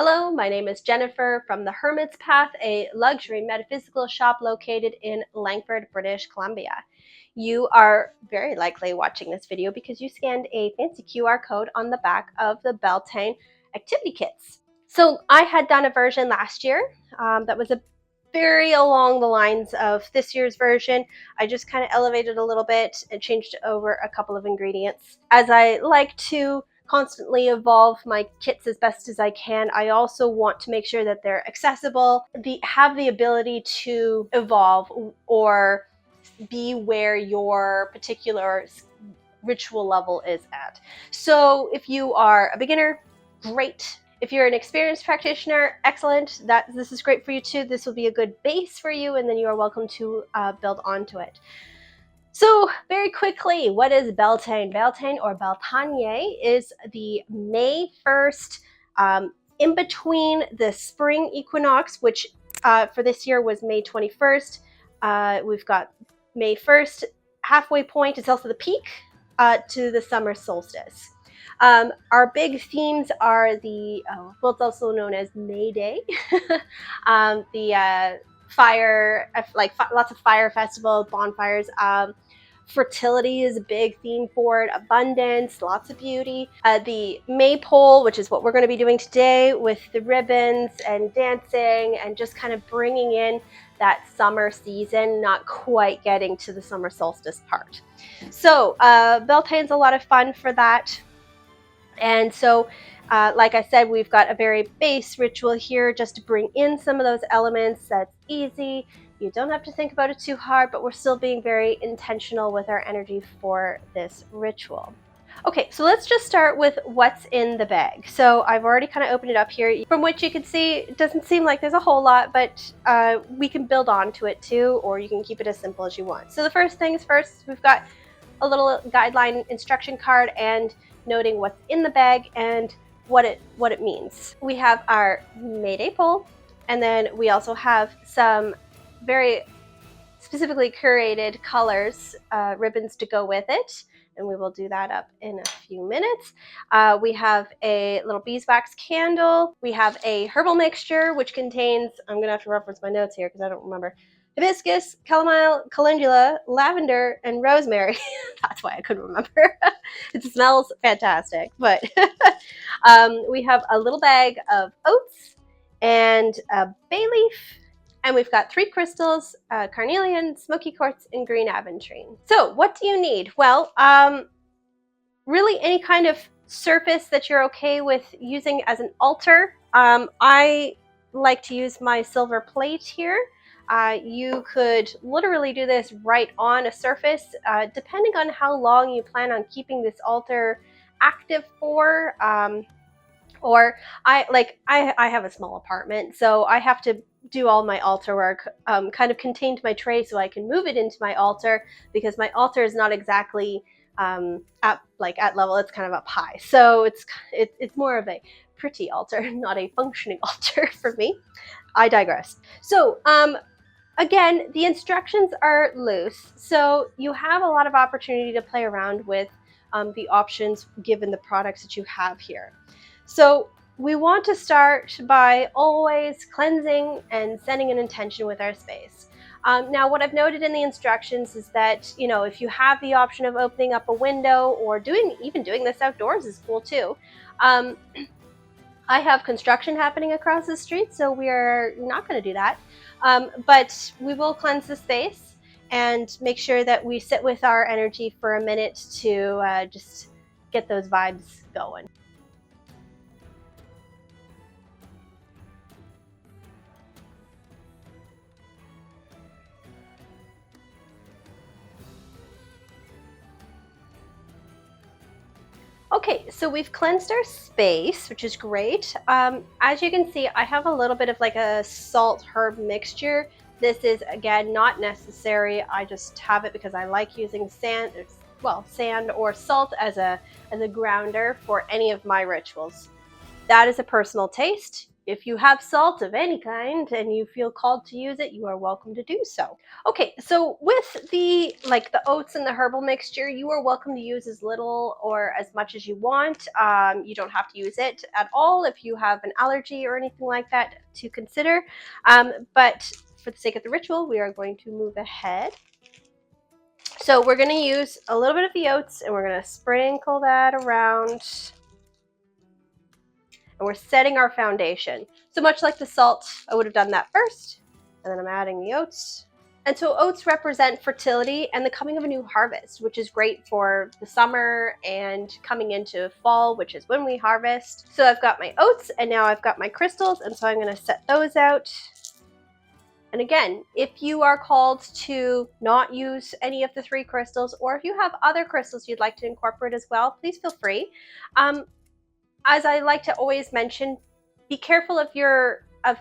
Hello, my name is Jennifer from the Hermit's Path, a luxury metaphysical shop located in Langford, British Columbia. You are very likely watching this video because you scanned a fancy QR code on the back of the Beltane Activity Kits. So I had done a version last year that was very along the lines of this year's version. I just kind of elevated a little bit and changed over a couple of ingredients. As I like to constantly evolve my kits as best as I can, I also want to make sure that they're accessible, have the ability to evolve or be where your particular ritual level is at. So if you are a beginner, great. If you're an experienced practitioner, excellent. This is great for you too. This will be a good base for you, and then you are welcome to build onto it. So very quickly, what is Beltane? Beltane or Beltane is the May 1st, in between the spring equinox, which for this year was May 21st. We've got May 1st, halfway point. It's also the peak to the summer solstice. Our big themes are well, it's also known as May Day, the fire, lots of fire festivals, bonfires. Fertility is a big theme for it, abundance, lots of beauty. The maypole, which is what we're going to be doing today with the ribbons and dancing and just kind of bringing in that summer season, not quite getting to the summer solstice part. So Beltane's a lot of fun for that. And so like I said, we've got a very base ritual here just to bring in some of those elements. That's easy. You don't have to think about it too hard, but we're still being very intentional with our energy for this ritual. Okay, so let's just start with what's in the bag. So I've already kind of opened it up here, from which you can see it doesn't seem like there's a whole lot, but we can build onto it too, or you can keep it as simple as you want. So the first things first, we've got a little guideline instruction card and noting what's in the bag and what it means. We have our Mayday pole, and then we also have some very specifically curated colors, ribbons to go with it, and we will do that up in a few minutes. We have a little beeswax candle. We have a herbal mixture which contains, I'm gonna have to reference my notes here because I don't remember, hibiscus, chamomile, calendula, lavender, and rosemary. That's why I couldn't remember. It smells fantastic. But we have a little bag of oats and a bay leaf, and we've got 3 crystals, carnelian, smoky quartz, and green aventurine. So what do you need? Well, really any kind of surface that you're okay with using as an altar. I like to use my silver plate here. You could literally do this right on a surface, depending on how long you plan on keeping this altar active for. Or I have a small apartment, so I have to do all my altar work kind of contained to my tray so I can move it into my altar, because my altar is not exactly at level. It's kind of up high, so it's more of a pretty altar, not a functioning altar for me. I digress. So again, the instructions are loose, so you have a lot of opportunity to play around with the options given the products that you have here. So we want to start by always cleansing and setting an intention with our space. Now, what I've noted in the instructions is that, if you have the option of opening up a window or even doing this outdoors is cool too. I have construction happening across the street, so we are not going to do that. But we will cleanse the space and make sure that we sit with our energy for a minute to just get those vibes going. Okay, so we've cleansed our space, which is great. As you can see, I have a little bit of like a salt herb mixture. This is, again, not necessary. I just have it because I like using sand or salt as a grounder for any of my rituals. That is a personal taste. if you have salt of any kind and you feel called to use it, you are welcome to do so. Okay, so with the oats and the herbal mixture, you are welcome to use as little or as much as you want. You don't have to use it at all if you have an allergy or anything like that to consider. But for the sake of the ritual, we are going to move ahead. So we're going to use a little bit of the oats and we're going to sprinkle that around. And we're setting our foundation. So much like the salt, I would have done that first, and then I'm adding the oats. And so oats represent fertility and the coming of a new harvest, which is great for the summer and coming into fall, which is when we harvest. So I've got my oats and now I've got my crystals, and so I'm going to set those out. And again, if you are called to not use any of the 3 crystals, or if you have other crystals you'd like to incorporate as well, please feel free. As I like to always mention, be careful of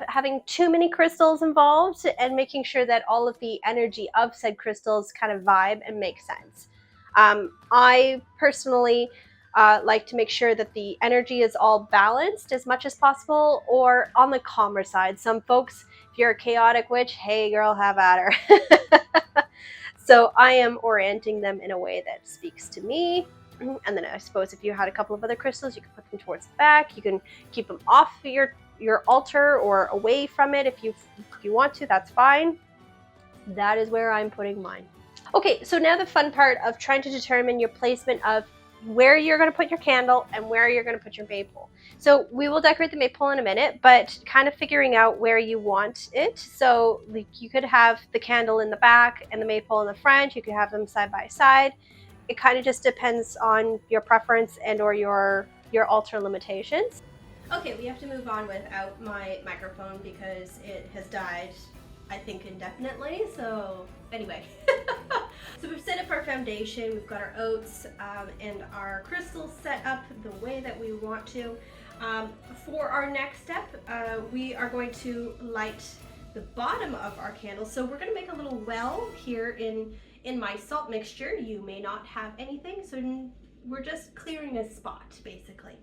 having too many crystals involved and making sure that all of the energy of said crystals kind of vibe and make sense. I personally like to make sure that the energy is all balanced as much as possible, or on the calmer side. Some folks, if you're a chaotic witch, hey girl, have at her. So I am orienting them in a way that speaks to me. And then I suppose if you had a couple of other crystals, you can put them towards the back. You can keep them off your altar or away from it if you want to. That's fine. That is where I'm putting mine. Okay, so now the fun part of trying to determine your placement of where you're going to put your candle and where you're going to put your maypole. So we will decorate the maypole in a minute, but kind of figuring out where you want it. So like, you could have the candle in the back and the maypole in the front. You could have them side by side. It kind of just depends on your preference and or your altar limitations. Okay, we have to move on without my microphone because it has died, I think, indefinitely. So anyway, so we've set up our foundation. We've got our oats and our crystals set up the way that we want to. For our next step, we are going to light the bottom of our candle. So we're going to make a little well here in my salt mixture. You may not have anything, so we're just clearing a spot basically.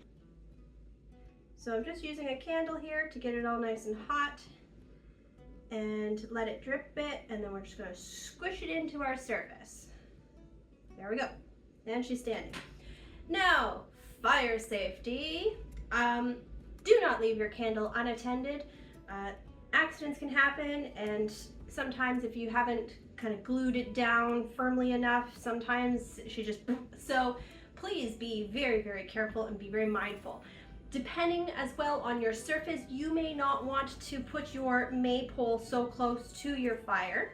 So I'm just using a candle here to get it all nice and hot and let it drip a bit, and then we're just going to squish it into our surface. There we go. And she's standing. Now, fire safety. Do not leave your candle unattended. Accidents can happen, and sometimes if you haven't kind of glued it down firmly enough, sometimes she just, so please be very, very careful and be very mindful. Depending as well on your surface, you may not want to put your maypole so close to your fire.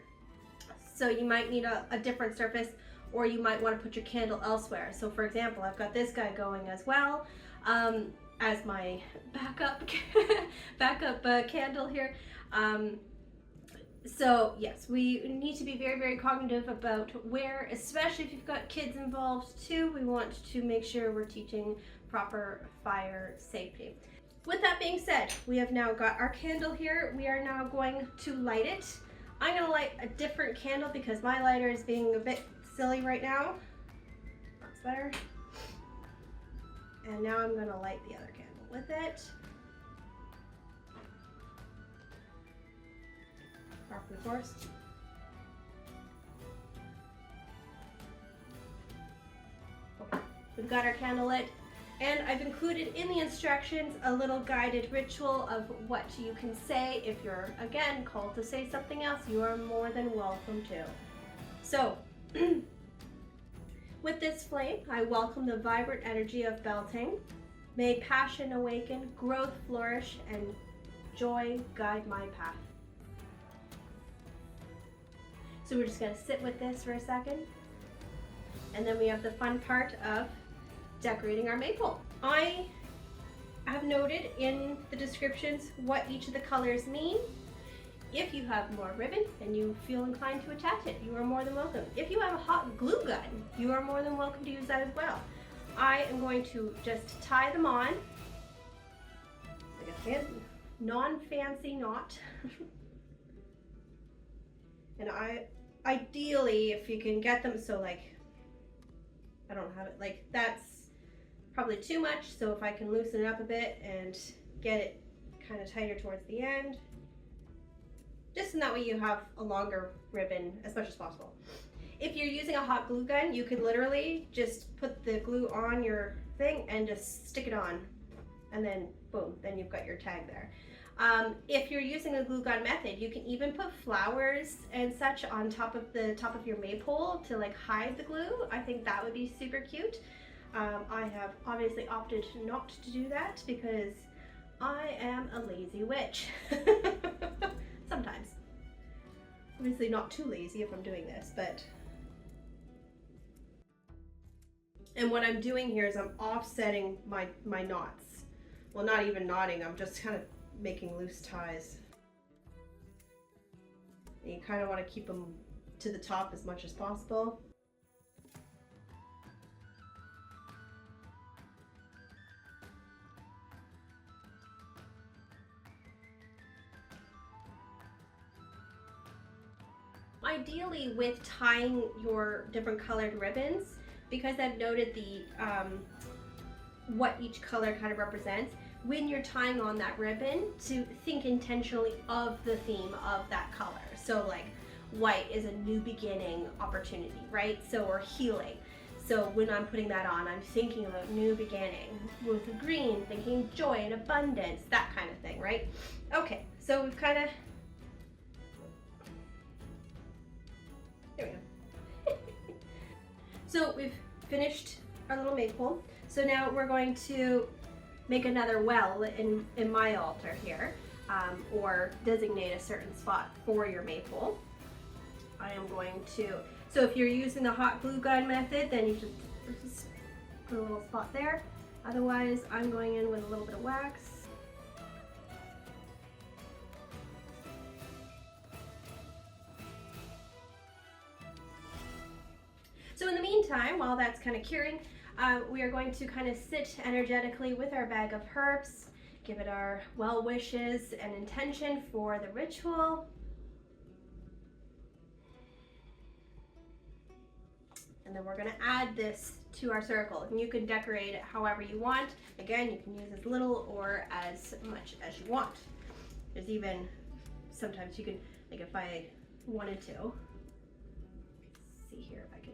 So you might need a different surface, or you might want to put your candle elsewhere. So for example, I've got this guy going as well as my backup candle here. So yes, we need to be very, very cognitive about where, especially if you've got kids involved too, we want to make sure we're teaching proper fire safety. With that being said, we have now got our candle here. We are now going to light it. I'm going to light a different candle because my lighter is being a bit silly right now. That's better. And now I'm going to light the other candle with it. Properly forced. Okay. We've got our candle lit. And I've included in the instructions a little guided ritual of what you can say. If you're, again, called to say something else, you are more than welcome to. So, with this flame, I welcome the vibrant energy of Beltane. May passion awaken, growth flourish, and joy guide my path. So we're just going to sit with this for a second. And then we have the fun part of decorating our maypole. I have noted in the descriptions what each of the colors mean. If you have more ribbon and you feel inclined to attach it, you are more than welcome. If you have a hot glue gun, you are more than welcome to use that as well. I am going to just tie them on like a non-fancy knot. And ideally, if you can get them so like, I don't have it, like that's probably too much, so if I can loosen it up a bit and get it kind of tighter towards the end. Just in that way you have a longer ribbon as much as possible. If you're using a hot glue gun, you could literally just put the glue on your thing and just stick it on, and then boom, then you've got your tag there. If you're using a glue gun method, you can even put flowers and such on top of your maypole to like hide the glue. I think that would be super cute. I have obviously opted not to do that because I am a lazy witch. Sometimes. Obviously not too lazy if I'm doing this, but... And what I'm doing here is I'm offsetting my knots. Well, not even knotting, I'm just kind of making loose ties. And you kind of want to keep them to the top as much as possible. Ideally, with tying your different colored ribbons, because I've noted the what each color kind of represents, when you're tying on that ribbon, to think intentionally of the theme of that color. So like white is a new beginning opportunity, right? So, or healing. So when I'm putting that on, I'm thinking about new beginning. With green, thinking joy and abundance, that kind of thing, right? Okay, so we've kind of... There we go. So we've finished our little maypole. So now we're going to make another well in my altar here, or designate a certain spot for your maypole. I am going to, so if you're using the hot glue gun method, then you should just put a little spot there. Otherwise, I'm going in with a little bit of wax. So in the meantime, while that's kind of curing, we are going to kind of sit energetically with our bag of herbs, give it our well wishes and intention for the ritual. And then we're going to add this to our circle. And you can decorate it however you want. Again, you can use as little or as much as you want. There's even, sometimes you can, like if I wanted to, let's see here if I can.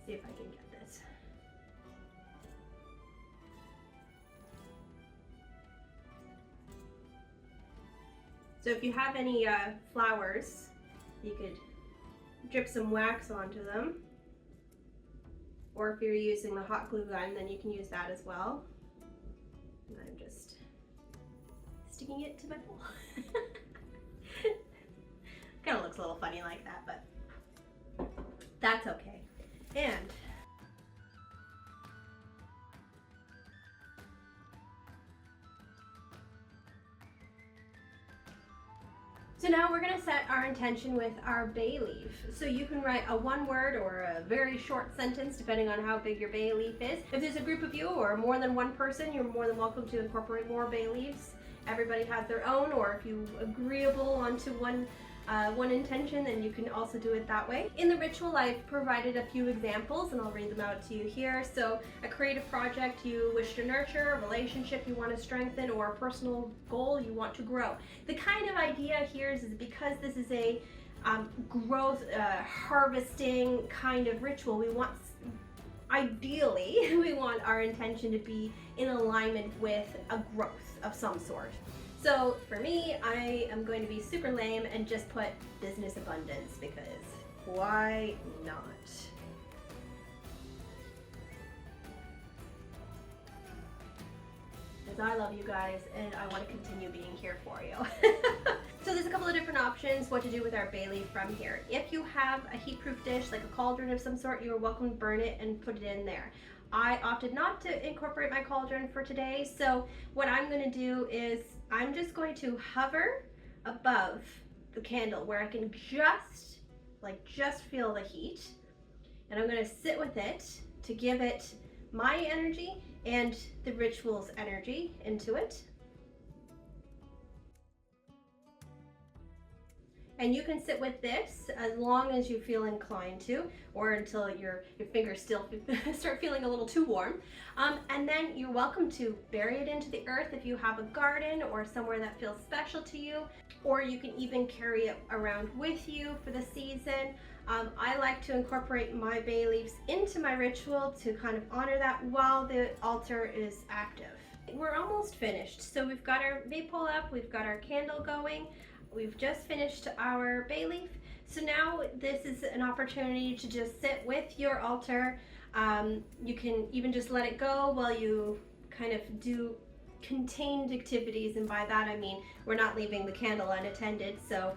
See if I can get this. So if you have any flowers, you could drip some wax onto them. Or if you're using the hot glue gun, then you can use that as well. And I'm just sticking it to my bowl. Kind of looks a little funny like that, but that's okay. And so now we're going to set our intention with our bay leaf. So you can write a one word or a very short sentence depending on how big your bay leaf is. If there's a group of you or more than one person, you're more than welcome to incorporate more bay leaves. Everybody has their own, or if you agreeable onto one intention, then you can also do it that way. In the ritual, I've provided a few examples and I'll read them out to you here. So a creative project you wish to nurture, a relationship you want to strengthen, or a personal goal you want to grow. The kind of idea here is because this is a growth, harvesting kind of ritual, we want, ideally, we want our intention to be in alignment with a growth of some sort. So for me, I am going to be super lame and just put business abundance, because why not? Because I love you guys and I want to continue being here for you. So there's a couple of different options what to do with our bay leaf from here. If you have a heat-proof dish, like a cauldron of some sort, you are welcome to burn it and put it in there. I opted not to incorporate my cauldron for today, so what I'm going to do is I'm just going to hover above the candle where I can just feel the heat, and I'm going to sit with it to give it my energy and the ritual's energy into it. And you can sit with this as long as you feel inclined to, or until your fingers still start feeling a little too warm. And then you're welcome to bury it into the earth if you have a garden or somewhere that feels special to you, or you can even carry it around with you for the season. I like to incorporate my bay leaves into my ritual to kind of honor that while the altar is active. We're almost finished. So we've got our maypole up, we've got our candle going, we've just finished our bay leaf. So now this is an opportunity to just sit with your altar. You can even just let it go while you kind of do contained activities, and by that I mean we're not leaving the candle unattended. So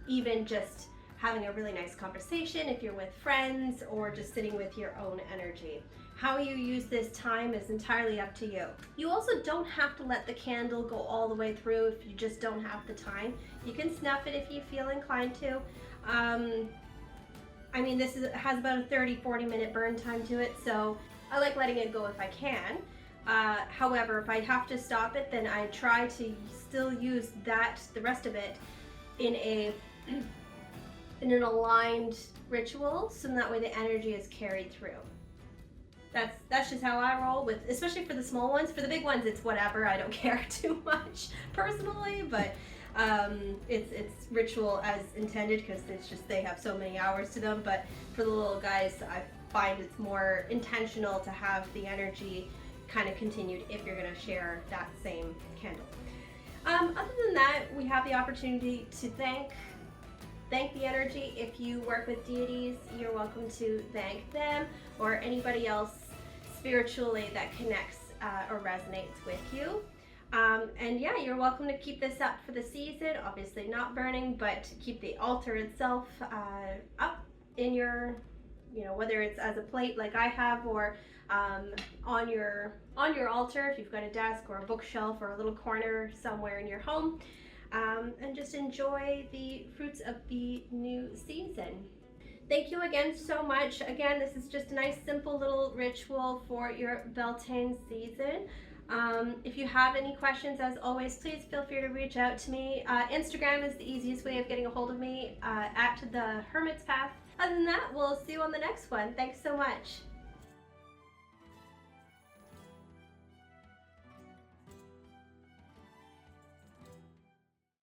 even just having a really nice conversation if you're with friends, or just sitting with your own energy. How you use this time is entirely up to you. You also don't have to let the candle go all the way through if you just don't have the time. You can snuff it if you feel inclined to. I mean, this has about a 30-40 minute burn time to it, so I like letting it go if I can. However, if I have to stop it, then I try to still use the rest of it in an aligned ritual, so that way the energy is carried through. That's just how I roll with, especially for the small ones. For the big ones, it's whatever. I don't care too much personally, but it's ritual as intended, because it's just they have so many hours to them. But for the little guys, I find it's more intentional to have the energy kind of continued if you're going to share that same candle. Other than that, we have the opportunity to thank the energy. If you work with deities, you're welcome to thank them, or anybody else spiritually that connects or resonates with you. And yeah, you're welcome to keep this up for the season. Obviously not burning, but keep the altar itself up in your, whether it's as a plate like I have, or on your altar if you've got a desk or a bookshelf or a little corner somewhere in your home. And just enjoy the fruits of the new season. Thank you again so much. Again, this is just a nice simple little ritual for your Beltane season. If you have any questions, as always, please feel free to reach out to me. Instagram is the easiest way of getting a hold of me, at the Hermit's Path. Other than that, we'll see you on the next one. Thanks so much.